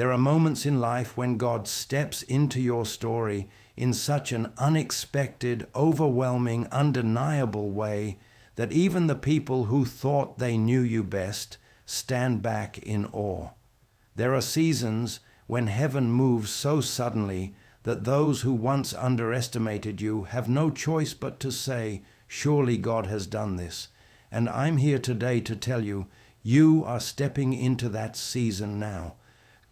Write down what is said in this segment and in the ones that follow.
There are moments in life when God steps into your story in such an unexpected, overwhelming, undeniable way that even the people who thought they knew you best stand back in awe. There are seasons when heaven moves so suddenly that those who once underestimated you have no choice but to say, "Surely God has done this." And I'm here today to tell you, you are stepping into that season now.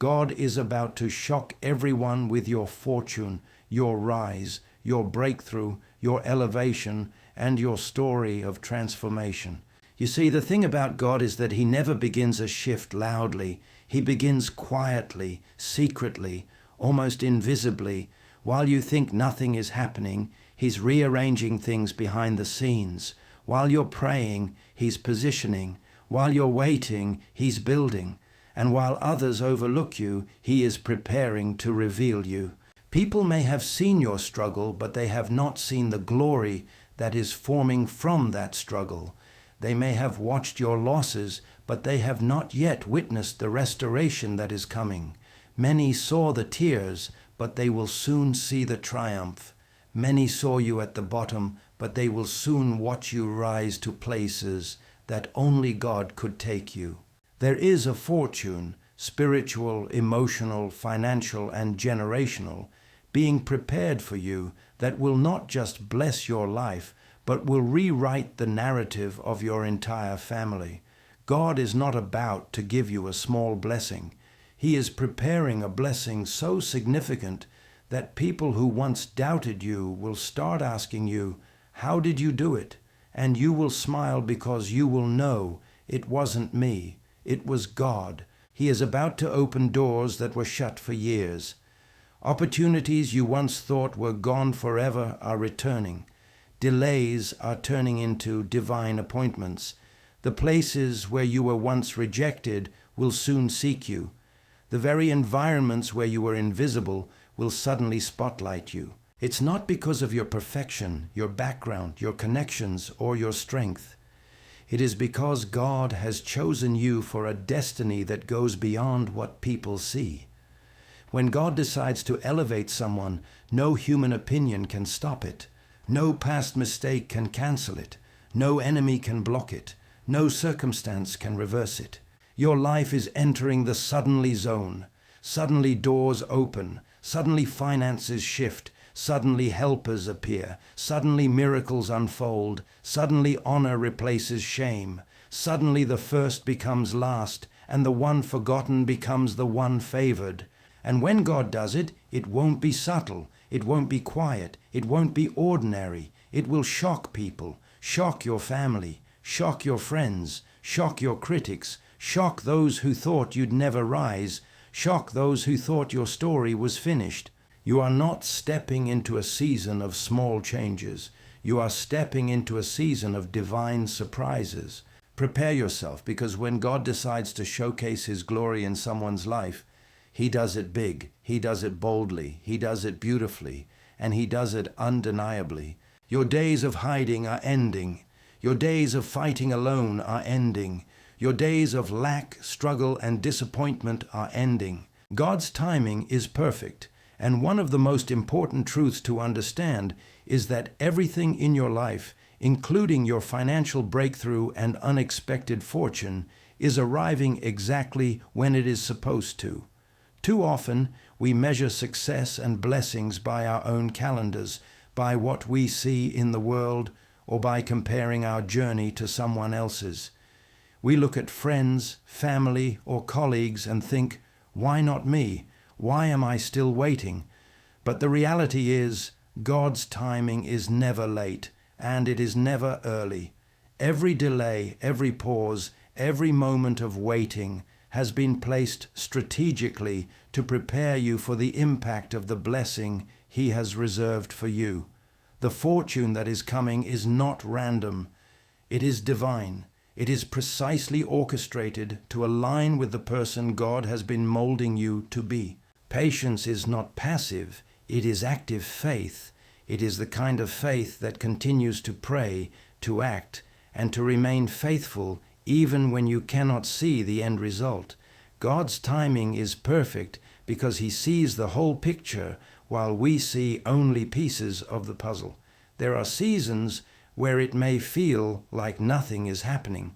God is about to shock everyone with your fortune, your rise, your breakthrough, your elevation, and your story of transformation. You see, the thing about God is that He never begins a shift loudly. He begins quietly, secretly, almost invisibly. While you think nothing is happening, He's rearranging things behind the scenes. While you're praying, He's positioning. While you're waiting, He's building. And while others overlook you, He is preparing to reveal you. People may have seen your struggle, but they have not seen the glory that is forming from that struggle. They may have watched your losses, but they have not yet witnessed the restoration that is coming. Many saw the tears, but they will soon see the triumph. Many saw you at the bottom, but they will soon watch you rise to places that only God could take you. There is a fortune, spiritual, emotional, financial, and generational, being prepared for you that will not just bless your life, but will rewrite the narrative of your entire family. God is not about to give you a small blessing. He is preparing a blessing so significant that people who once doubted you will start asking you, "How did you do it?" And you will smile because you will know it wasn't me, it was God. He is about to open doors that were shut for years. Opportunities you once thought were gone forever are returning. Delays are turning into divine appointments. The places where you were once rejected will soon seek you. The very environments where you were invisible will suddenly spotlight you. It's not because of your perfection, your background, your connections, or your strength. It is because God has chosen you for a destiny that goes beyond what people see. When God decides to elevate someone, no human opinion can stop it. No past mistake can cancel it. No enemy can block it. No circumstance can reverse it. Your life is entering the suddenly zone. Suddenly doors open. Suddenly finances shift. Suddenly helpers appear. Suddenly miracles unfold. Suddenly honor replaces shame. Suddenly the first becomes last, and the one forgotten becomes the one favored. And when God does it, it won't be subtle. It won't be quiet. It won't be ordinary. It will shock people, shock your family, shock your friends, shock your critics, shock those who thought you'd never rise, shock those who thought your story was finished. You are not stepping into a season of small changes. You are stepping into a season of divine surprises. Prepare yourself, because when God decides to showcase His glory in someone's life, He does it big, He does it boldly, He does it beautifully, and He does it undeniably. Your days of hiding are ending. Your days of fighting alone are ending. Your days of lack, struggle, and disappointment are ending. God's timing is perfect, and one of the most important truths to understand is that everything in your life, including your financial breakthrough and unexpected fortune, is arriving exactly when it is supposed to. Too often, we measure success and blessings by our own calendars, by what we see in the world, or by comparing our journey to someone else's. We look at friends, family, or colleagues and think, "Why not me? Why am I still waiting?" But the reality is, God's timing is never late, and it is never early. Every delay, every pause, every moment of waiting has been placed strategically to prepare you for the impact of the blessing He has reserved for you. The fortune that is coming is not random. It is divine. It is precisely orchestrated to align with the person God has been molding you to be. Patience is not passive. It is active faith. It is the kind of faith that continues to pray, to act, and to remain faithful even when you cannot see the end result. God's timing is perfect because he sees the whole picture while we see only pieces of the puzzle. There are seasons where it may feel like nothing is happening,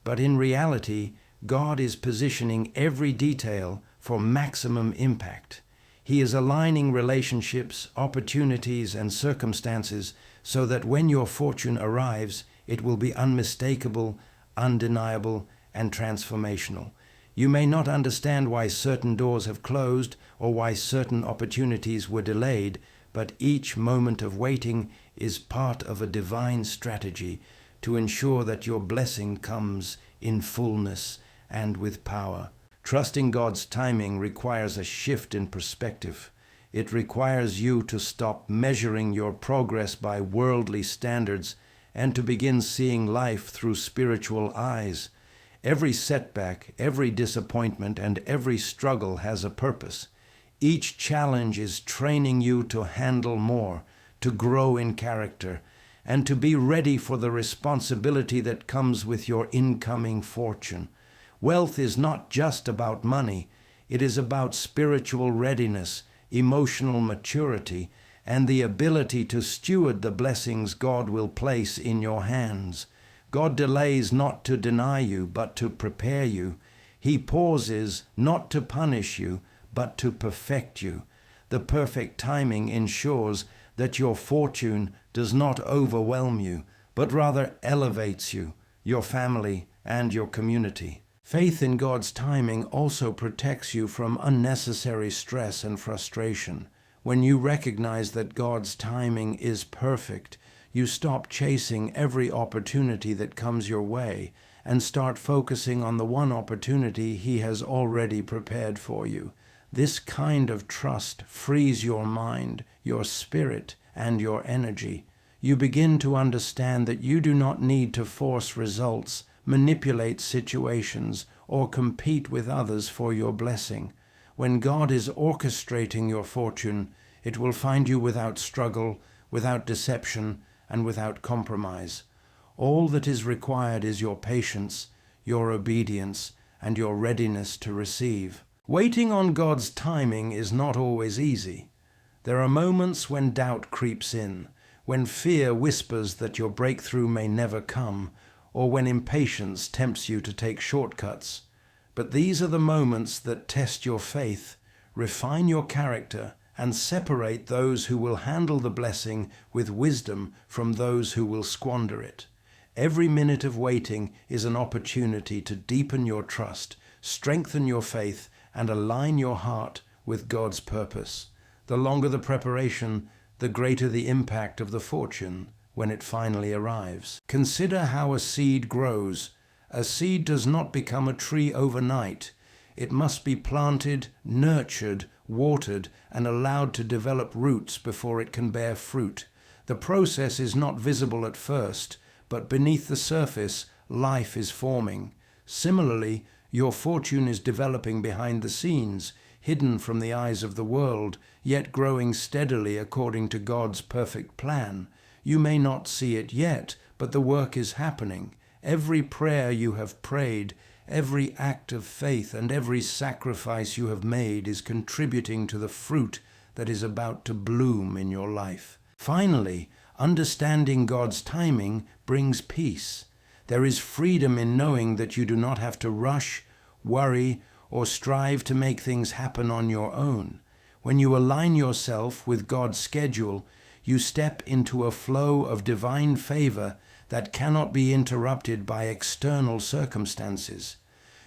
but in reality, God is positioning every detail for maximum impact. He is aligning relationships, opportunities, and circumstances so that when your fortune arrives, it will be unmistakable, undeniable, and transformational. You may not understand why certain doors have closed or why certain opportunities were delayed, but each moment of waiting is part of a divine strategy to ensure that your blessing comes in fullness and with power. Trusting God's timing requires a shift in perspective. It requires you to stop measuring your progress by worldly standards and to begin seeing life through spiritual eyes. Every setback, every disappointment, and every struggle has a purpose. Each challenge is training you to handle more, to grow in character, and to be ready for the responsibility that comes with your incoming fortune. Wealth is not just about money. It is about spiritual readiness, emotional maturity, and the ability to steward the blessings God will place in your hands. God delays not to deny you, but to prepare you. He pauses not to punish you, but to perfect you. The perfect timing ensures that your fortune does not overwhelm you, but rather elevates you, your family, and your community. Faith in God's timing also protects you from unnecessary stress and frustration. When you recognize that God's timing is perfect, you stop chasing every opportunity that comes your way and start focusing on the one opportunity He has already prepared for you. This kind of trust frees your mind, your spirit, and your energy. You begin to understand that you do not need to force results, manipulate situations, or compete with others for your blessing. When God is orchestrating your fortune, it will find you without struggle, without deception, and without compromise. All that is required is your patience, your obedience, and your readiness to receive. Waiting on God's timing is not always easy. There are moments when doubt creeps in, when fear whispers that your breakthrough may never come, or when impatience tempts you to take shortcuts. But these are the moments that test your faith, refine your character, and separate those who will handle the blessing with wisdom from those who will squander it. Every minute of waiting is an opportunity to deepen your trust, strengthen your faith, and align your heart with God's purpose. The longer the preparation, the greater the impact of the fortune when it finally arrives. Consider how a seed grows. A seed does not become a tree overnight. It must be planted, nurtured, watered, and allowed to develop roots before it can bear fruit. The process is not visible at first, but beneath the surface, life is forming. Similarly, your fortune is developing behind the scenes, hidden from the eyes of the world, yet growing steadily according to God's perfect plan. You may not see it yet, but the work is happening. Every prayer you have prayed, every act of faith, and every sacrifice you have made is contributing to the fruit that is about to bloom in your life. Finally, understanding God's timing brings peace. There is freedom in knowing that you do not have to rush, worry, or strive to make things happen on your own. When you align yourself with God's schedule, you step into a flow of divine favor that cannot be interrupted by external circumstances.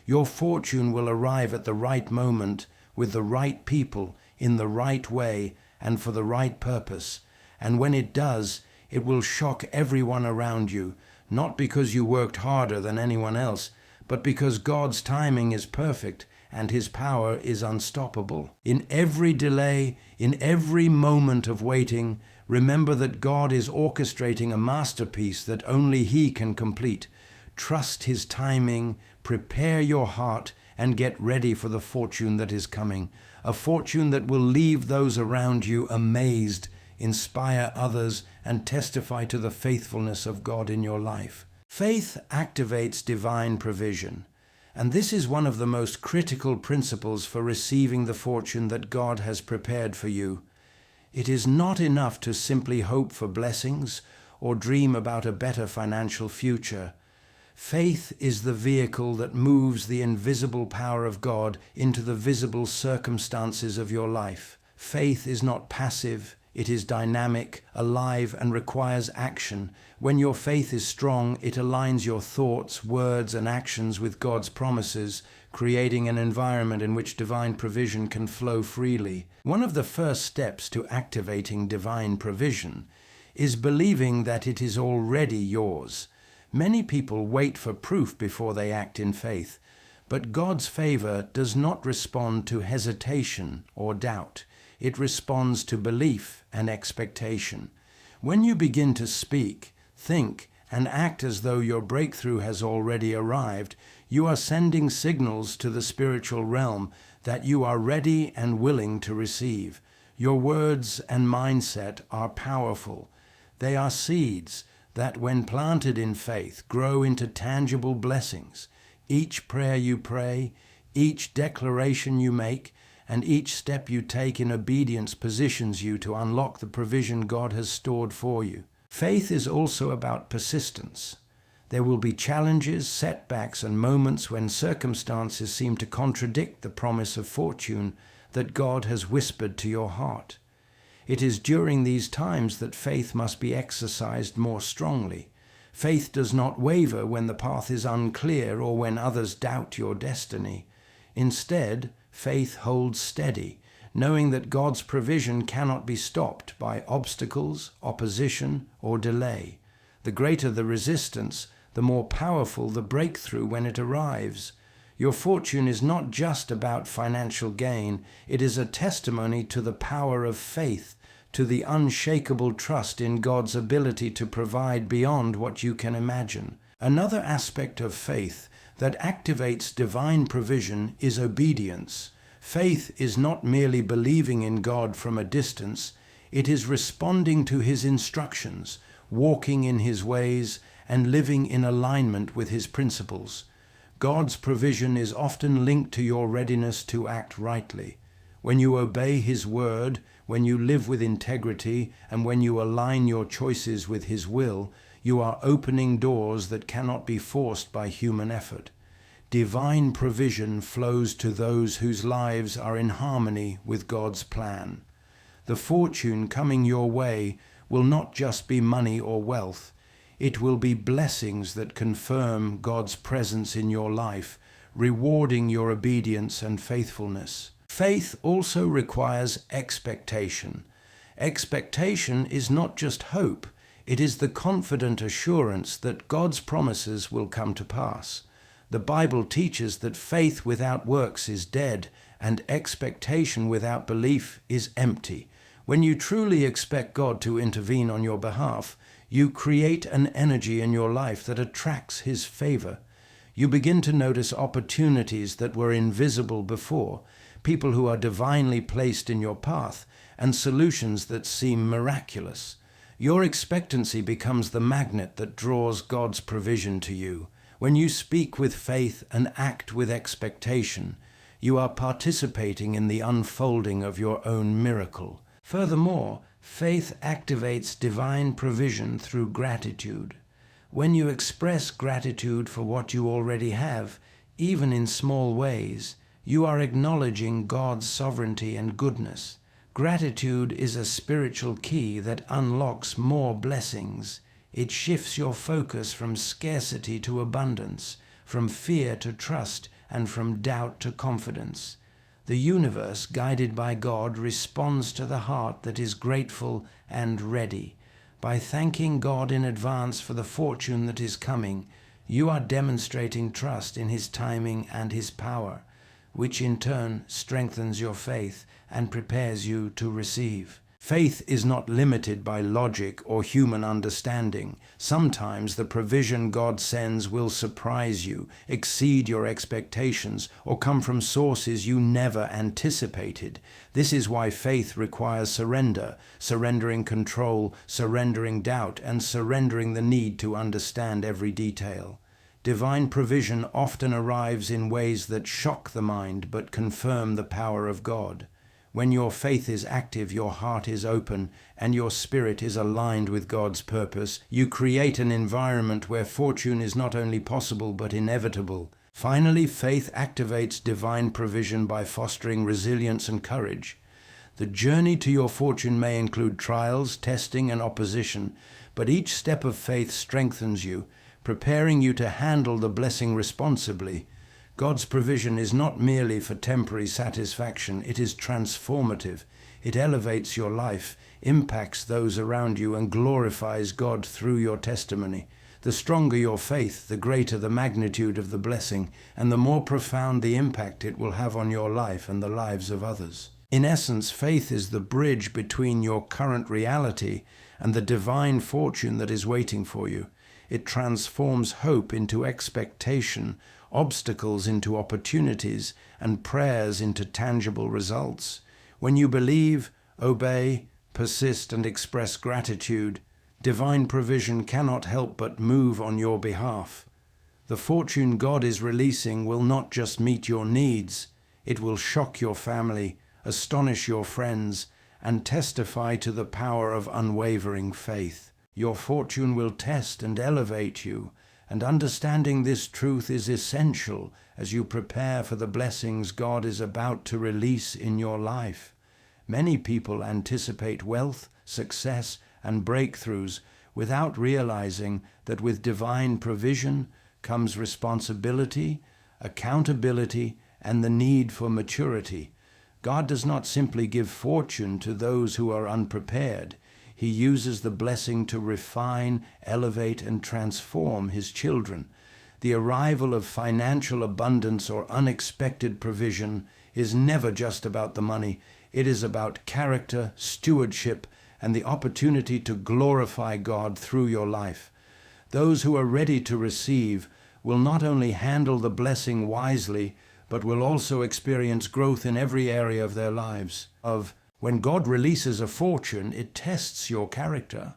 Your fortune will arrive at the right moment, with the right people, in the right way, and for the right purpose. And when it does, it will shock everyone around you, not because you worked harder than anyone else, but because God's timing is perfect and His power is unstoppable. In every delay, in every moment of waiting, remember that God is orchestrating a masterpiece that only He can complete. Trust His timing, prepare your heart, and get ready for the fortune that is coming. A fortune that will leave those around you amazed, inspire others, and testify to the faithfulness of God in your life. Faith activates divine provision. And this is one of the most critical principles for receiving the fortune that God has prepared for you. It is not enough to simply hope for blessings or dream about a better financial future. Faith is the vehicle that moves the invisible power of God into the visible circumstances of your life. Faith is not passive. It is dynamic, alive, and requires action. When your faith is strong, it aligns your thoughts, words, and actions with God's promises, creating an environment in which divine provision can flow freely. One of the first steps to activating divine provision is believing that it is already yours. Many people wait for proof before they act in faith, but God's favor does not respond to hesitation or doubt. It responds to belief and expectation. When you begin to speak, think, and act as though your breakthrough has already arrived, you are sending signals to the spiritual realm that you are ready and willing to receive. Your words and mindset are powerful. They are seeds that, when planted in faith, grow into tangible blessings. Each prayer you pray, each declaration you make, and each step you take in obedience positions you to unlock the provision God has stored for you. Faith is also about persistence. There will be challenges, setbacks, and moments when circumstances seem to contradict the promise of fortune that God has whispered to your heart. It is during these times that faith must be exercised more strongly. Faith does not waver when the path is unclear or when others doubt your destiny. Instead, faith holds steady, knowing that God's provision cannot be stopped by obstacles, opposition, or delay. The greater the resistance, the more powerful the breakthrough when it arrives. Your fortune is not just about financial gain. It is a testimony to the power of faith, to the unshakable trust in God's ability to provide beyond what you can imagine. Another aspect of faith that activates divine provision is obedience. Faith is not merely believing in God from a distance. It is responding to His instructions, walking in His ways, and living in alignment with His principles. God's provision is often linked to your readiness to act rightly. When you obey His word, when you live with integrity, and when you align your choices with His will, you are opening doors that cannot be forced by human effort. Divine provision flows to those whose lives are in harmony with God's plan. The fortune coming your way will not just be money or wealth. It will be blessings that confirm God's presence in your life, rewarding your obedience and faithfulness. Faith also requires expectation. Expectation is not just hope. It is the confident assurance that God's promises will come to pass. The Bible teaches that faith without works is dead, and expectation without belief is empty. When you truly expect God to intervene on your behalf, you create an energy in your life that attracts His favor. You begin to notice opportunities that were invisible before, people who are divinely placed in your path, and solutions that seem miraculous. Your expectancy becomes the magnet that draws God's provision to you. When you speak with faith and act with expectation, you are participating in the unfolding of your own miracle. Furthermore, faith activates divine provision through gratitude. When you express gratitude for what you already have, even in small ways, you are acknowledging God's sovereignty and goodness. Gratitude is a spiritual key that unlocks more blessings. It shifts your focus from scarcity to abundance, from fear to trust, and from doubt to confidence. The universe, guided by God, responds to the heart that is grateful and ready. By thanking God in advance for the fortune that is coming, you are demonstrating trust in His timing and His power, which in turn strengthens your faith and prepares you to receive. Faith is not limited by logic or human understanding. Sometimes the provision God sends will surprise you, exceed your expectations, or come from sources you never anticipated. This is why faith requires surrender, surrendering control, surrendering doubt, and surrendering the need to understand every detail. Divine provision often arrives in ways that shock the mind but confirm the power of God. When your faith is active, your heart is open, and your spirit is aligned with God's purpose, you create an environment where fortune is not only possible but inevitable. Finally, faith activates divine provision by fostering resilience and courage. The journey to your fortune may include trials, testing, and opposition, but each step of faith strengthens you, preparing you to handle the blessing responsibly. God's provision is not merely for temporary satisfaction, it is transformative. It elevates your life, impacts those around you, and glorifies God through your testimony. The stronger your faith, the greater the magnitude of the blessing, and the more profound the impact it will have on your life and the lives of others. In essence, faith is the bridge between your current reality and the divine fortune that is waiting for you. It transforms hope into expectation, obstacles into opportunities, and prayers into tangible results. When you believe, obey, persist, and express gratitude, divine provision cannot help but move on your behalf. The fortune God is releasing will not just meet your needs, it will shock your family, astonish your friends, and testify to the power of unwavering faith. Your fortune will test and elevate you, and understanding this truth is essential as you prepare for the blessings God is about to release in your life. Many people anticipate wealth, success, and breakthroughs without realizing that with divine provision comes responsibility, accountability, and the need for maturity. God does not simply give fortune to those who are unprepared. He uses the blessing to refine, elevate, and transform His children. The arrival of financial abundance or unexpected provision is never just about the money. It is about character, stewardship, and the opportunity to glorify God through your life. Those who are ready to receive will not only handle the blessing wisely, but will also experience growth in every area of their lives. When God releases a fortune, it tests your character.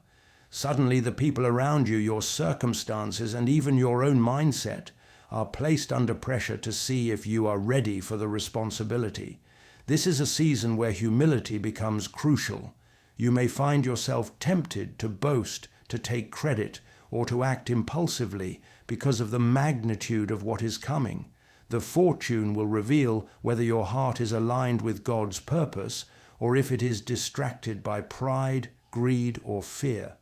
Suddenly the people around you, your circumstances, and even your own mindset are placed under pressure to see if you are ready for the responsibility. This is a season where humility becomes crucial. You may find yourself tempted to boast, to take credit, or to act impulsively because of the magnitude of what is coming. The fortune will reveal whether your heart is aligned with God's purpose or if it is distracted by pride, greed, or fear.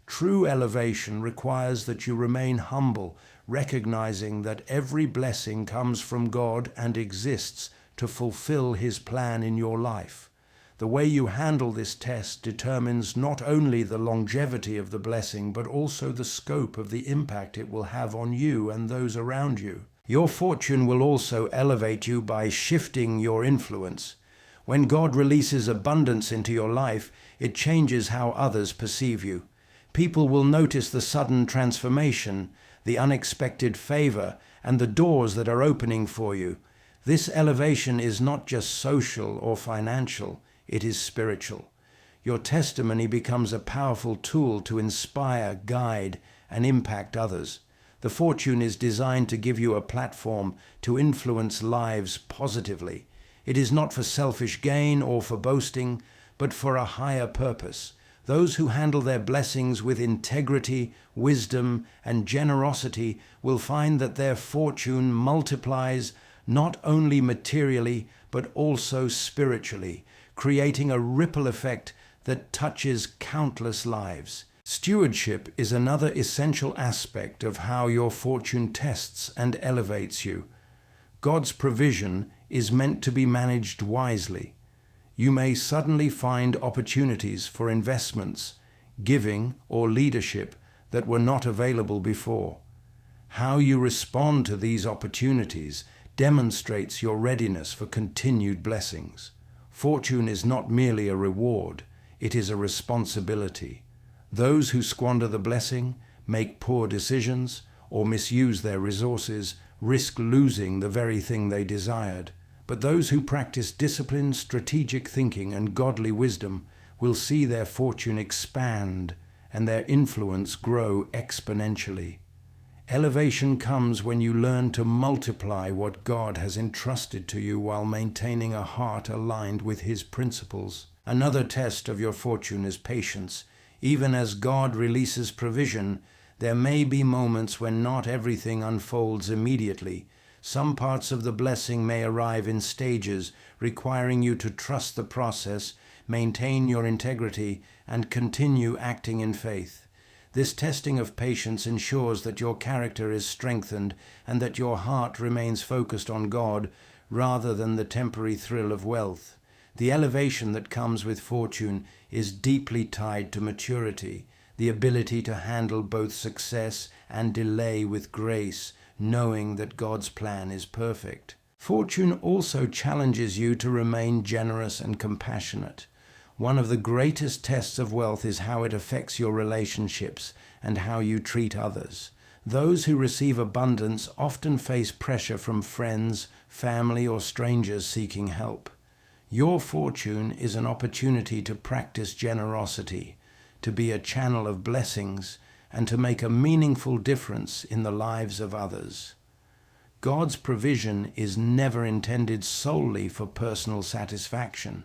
True elevation requires that you remain humble, recognizing that every blessing comes from God and exists to fulfill His plan in your life. The way you handle this test determines not only the longevity of the blessing, but also the scope of the impact it will have on you and those around you. Your fortune will also elevate you by shifting your influence. When God releases abundance into your life, it changes how others perceive you. People will notice the sudden transformation, the unexpected favor, and the doors that are opening for you. This elevation is not just social or financial, it is spiritual. Your testimony becomes a powerful tool to inspire, guide, and impact others. The fortune is designed to give you a platform to influence lives positively. It is not for selfish gain or for boasting, but for a higher purpose. Those who handle their blessings with integrity, wisdom, and generosity will find that their fortune multiplies not only materially, but also spiritually, creating a ripple effect that touches countless lives. Stewardship is another essential aspect of how your fortune tests and elevates you. God's provision is meant to be managed wisely. You may suddenly find opportunities for investments, giving, or leadership that were not available before. How you respond to these opportunities demonstrates your readiness for continued blessings. Fortune is not merely a reward, it is a responsibility. Those who squander the blessing, make poor decisions, or misuse their resources risk losing the very thing they desired. But those who practice discipline, strategic thinking, and godly wisdom will see their fortune expand and their influence grow exponentially. Elevation comes when you learn to multiply what God has entrusted to you while maintaining a heart aligned with His principles. Another test of your fortune is patience. Even as God releases provision, there may be moments when not everything unfolds immediately. Some parts of the blessing may arrive in stages, requiring you to trust the process, maintain your integrity, and continue acting in faith. This testing of patience ensures that your character is strengthened and that your heart remains focused on God rather than the temporary thrill of wealth. The elevation that comes with fortune is deeply tied to maturity, the ability to handle both success and delay with grace, knowing that God's plan is perfect. Fortune also challenges you to remain generous and compassionate. One of the greatest tests of wealth is how it affects your relationships and how you treat others. Those who receive abundance often face pressure from friends, family, or strangers seeking help. Your fortune is an opportunity to practice generosity, to be a channel of blessings, and to make a meaningful difference in the lives of others. God's provision is never intended solely for personal satisfaction.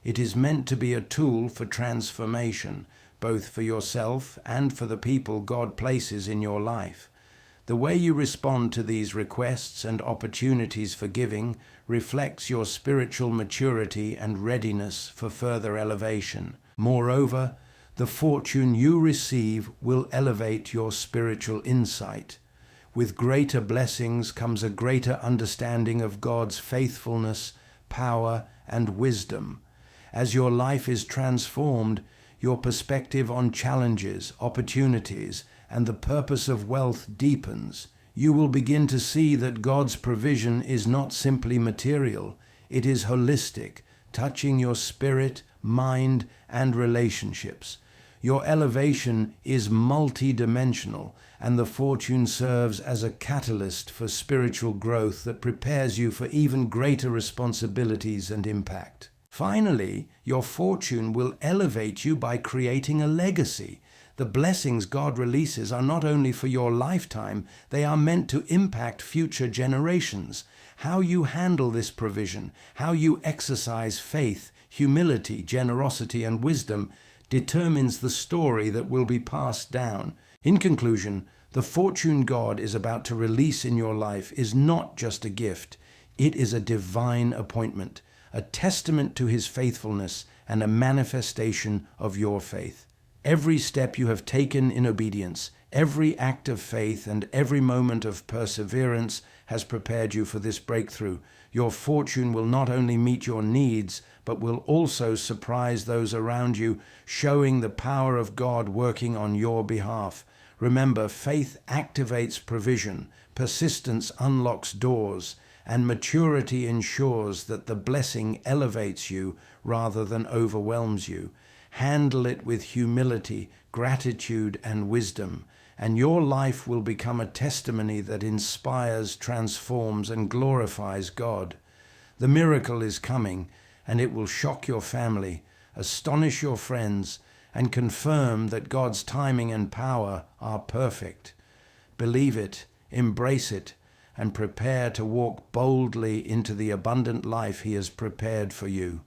It is meant to be a tool for transformation, both for yourself and for the people God places in your life. The way you respond to these requests and opportunities for giving reflects your spiritual maturity and readiness for further elevation. Moreover, the fortune you receive will elevate your spiritual insight. With greater blessings comes a greater understanding of God's faithfulness, power, and wisdom. As your life is transformed, your perspective on challenges, opportunities, and the purpose of wealth deepens. You will begin to see that God's provision is not simply material, it is holistic, touching your spirit, mind, and relationships. Your elevation is multidimensional, and the fortune serves as a catalyst for spiritual growth that prepares you for even greater responsibilities and impact. Finally, your fortune will elevate you by creating a legacy. The blessings God releases are not only for your lifetime, they are meant to impact future generations. How you handle this provision, how you exercise faith, humility, generosity, and wisdom determines the story that will be passed down. In conclusion, the fortune God is about to release in your life is not just a gift, it is a divine appointment, a testament to His faithfulness and a manifestation of your faith. Every step you have taken in obedience, every act of faith, and every moment of perseverance has prepared you for this breakthrough. Your fortune will not only meet your needs, but will also surprise those around you, showing the power of God working on your behalf. Remember, faith activates provision, persistence unlocks doors, and maturity ensures that the blessing elevates you rather than overwhelms you. Handle it with humility, gratitude, and wisdom, and your life will become a testimony that inspires, transforms, and glorifies God. The miracle is coming, and it will shock your family, astonish your friends, and confirm that God's timing and power are perfect. Believe it, embrace it, and prepare to walk boldly into the abundant life He has prepared for you.